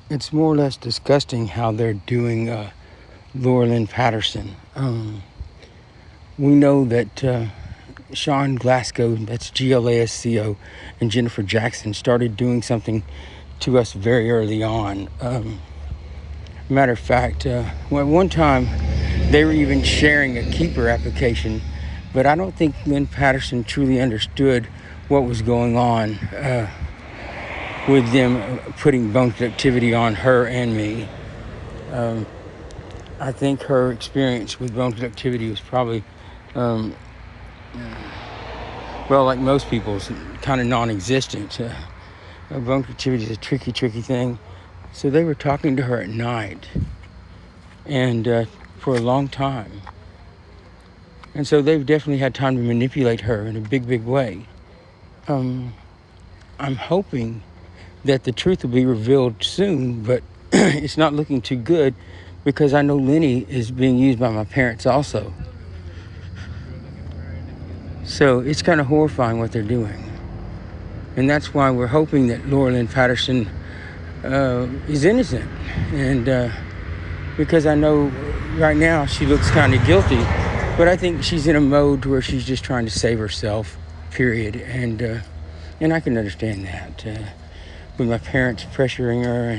It's more or less disgusting how they're doing Laura Lynn Patterson. We know that Sean Glasgow, that's Glasco, and Jennifer Jackson started doing something to us very early on. Matter of fact, one time they were even sharing a keeper application, but I don't think Lynn Patterson truly understood what was going on with them putting bone conductivity on her and me. I think her experience with bone conductivity was probably, well, like most people's, kind of non-existent. Bone conductivity is a tricky thing. So they were talking to her at night, and for a long time. And so they've definitely had time to manipulate her in a big way. I'm hoping that the truth will be revealed soon, but it's not looking too good because I know Lenny is being used by my parents also. So it's kind of horrifying what they're doing. And that's why we're hoping that Laura Lynn Patterson is innocent. And because I know right now she looks kind of guilty, but I think she's in a mode where she's just trying to save herself, period. And I can understand that. With my parents pressuring her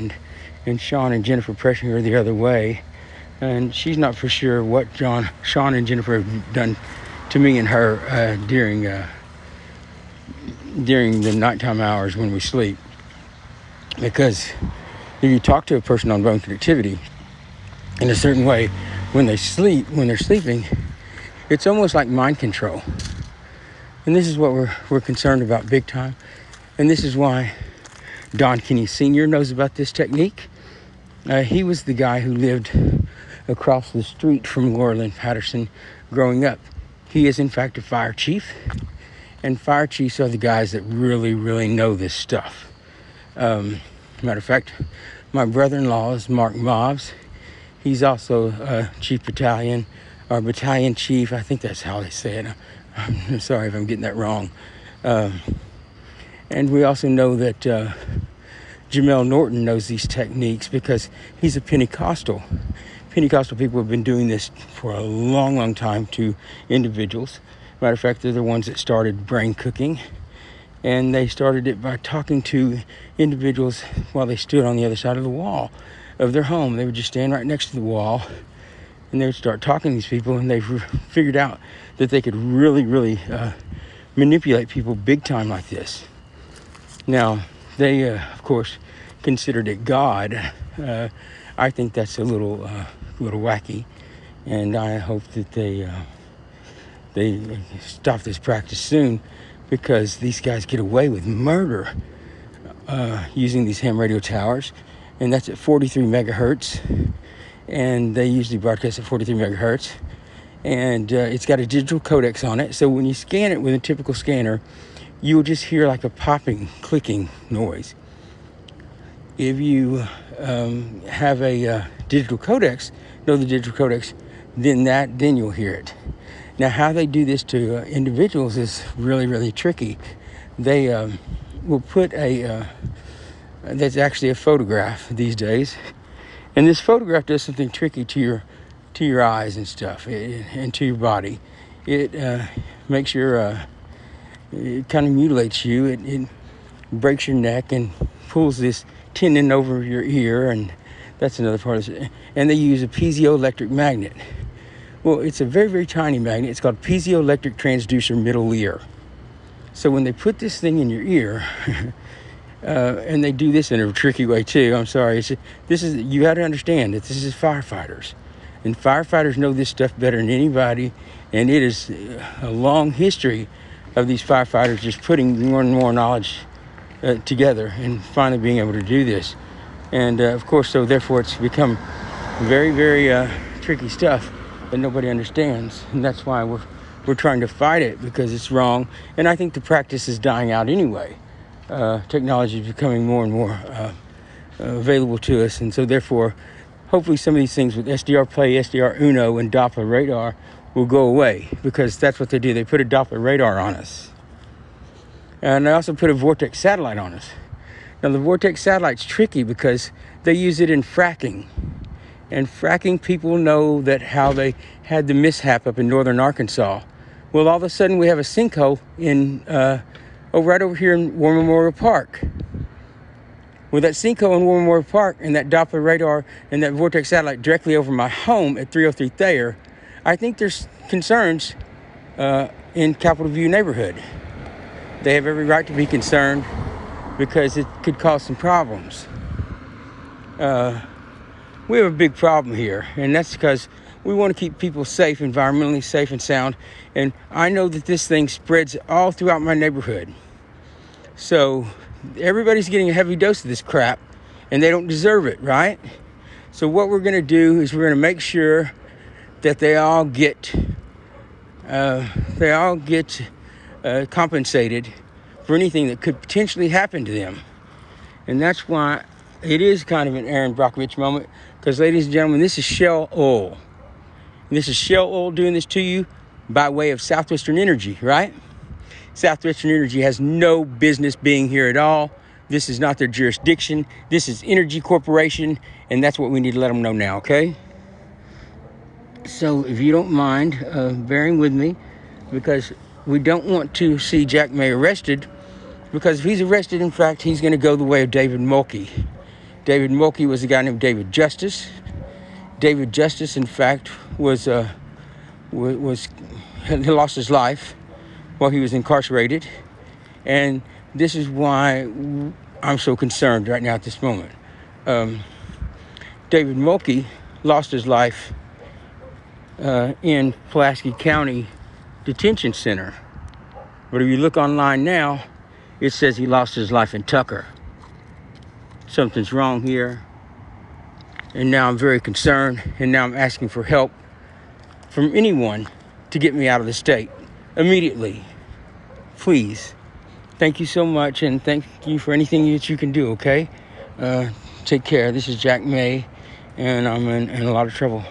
and Sean and Jennifer pressuring her the other way. And she's not for sure what Sean and Jennifer have done to me and her during the nighttime hours when we sleep. Because if you talk to a person on bone conductivity in a certain way when they're sleeping, it's almost like mind control. And this is what we're concerned about big time. And this is why Don Kenny Sr. knows about this technique. He was the guy who lived across the street from Laura Lynn Patterson growing up. He is, in fact, a fire chief. And fire chiefs are the guys that really know this stuff. Matter of fact, my brother-in-law is Mark Mobbs. He's also chief battalion, or battalion chief. I think that's how they say it. I'm sorry if I'm getting that wrong. And we also know that Jamel Norton knows these techniques because he's a Pentecostal. Pentecostal people have been doing this for a long time to individuals. Matter of fact, they're the ones that started brain cooking. And they started it by talking to individuals while they stood on the other side of the wall of their home. They would just stand right next to the wall and they would start talking to these people, and they figured out that they could really manipulate people big time like this. Now, they, of course, considered it God. I think that's a little wacky, and I hope that they stop this practice soon, because these guys get away with murder using these ham radio towers, and that's at 43 megahertz, and they usually broadcast at 43 megahertz, and it's got a digital codex on it, so when you scan it with a typical scanner, you'll just hear like a popping, clicking noise. If you have a digital codex, know the digital codex, then you'll hear it. Now, how they do this to individuals is really tricky. They will put that's actually a photograph these days, and this photograph does something tricky to your eyes and stuff, and to your body. It makes it kind of mutilates you. It breaks your neck and pulls this tendon over your ear, and that's another part of it. And they use a piezoelectric magnet. Well, it's a very tiny magnet. It's called piezoelectric transducer middle ear. So when they put this thing in your ear, and they do this in a tricky way too. I'm sorry. You got to understand that this is firefighters, and firefighters know this stuff better than anybody. And it is a long history of these firefighters just putting more and more knowledge together and finally being able to do this. And of course, so therefore, it's become very tricky stuff that nobody understands, and that's why we're trying to fight it, because it's wrong. And I think the practice is dying out anyway. Technology is becoming more and more available to us, and so therefore, hopefully, some of these things with SDR Play, SDR Uno, and Doppler radar will go away, because that's what they do. They put a Doppler radar on us, and they also put a Vortex satellite on us. Now, the Vortex satellite's tricky because they use it in fracking. And fracking, people know that how they had the mishap up in northern Arkansas. Well, all of a sudden we have a sinkhole right over here in War Memorial Park. With that sinkhole in War Memorial Park and that Doppler radar and that Vortex satellite directly over my home at 303 Thayer, I think there's concerns in Capitol View neighborhood. They have every right to be concerned because it could cause some problems. We have a big problem here, and that's because we want to keep people safe, environmentally safe and sound. And I know that this thing spreads all throughout my neighborhood. So everybody's getting a heavy dose of this crap, and they don't deserve it, right? So what we're going to do is we're going to make sure that they all get compensated for anything that could potentially happen to them. And that's why it is kind of an Aaron Brockovich moment, because, ladies and gentlemen, this is Shell Oil. And this is Shell Oil doing this to you by way of Southwestern Energy, right? Southwestern Energy has no business being here at all. This is not their jurisdiction. This is Energy Corporation, and that's what we need to let them know now, okay? So if you don't mind bearing with me, because we don't want to see Jack May arrested, because if he's arrested, in fact, he's going to go the way of David Mulkey. David Mulkey was a guy named David Justice. David Justice, in fact, he lost his life while he was incarcerated. And this is why I'm so concerned right now at this moment. David Mulkey lost his life in Pulaski County Detention Center. But if you look online now, it says he lost his life in Tucker. Something's wrong here. And now I'm very concerned. And now I'm asking for help from anyone to get me out of the state immediately. Please. Thank you so much. And thank you for anything that you can do, okay? Take care. This is Jack May. And I'm in a lot of trouble.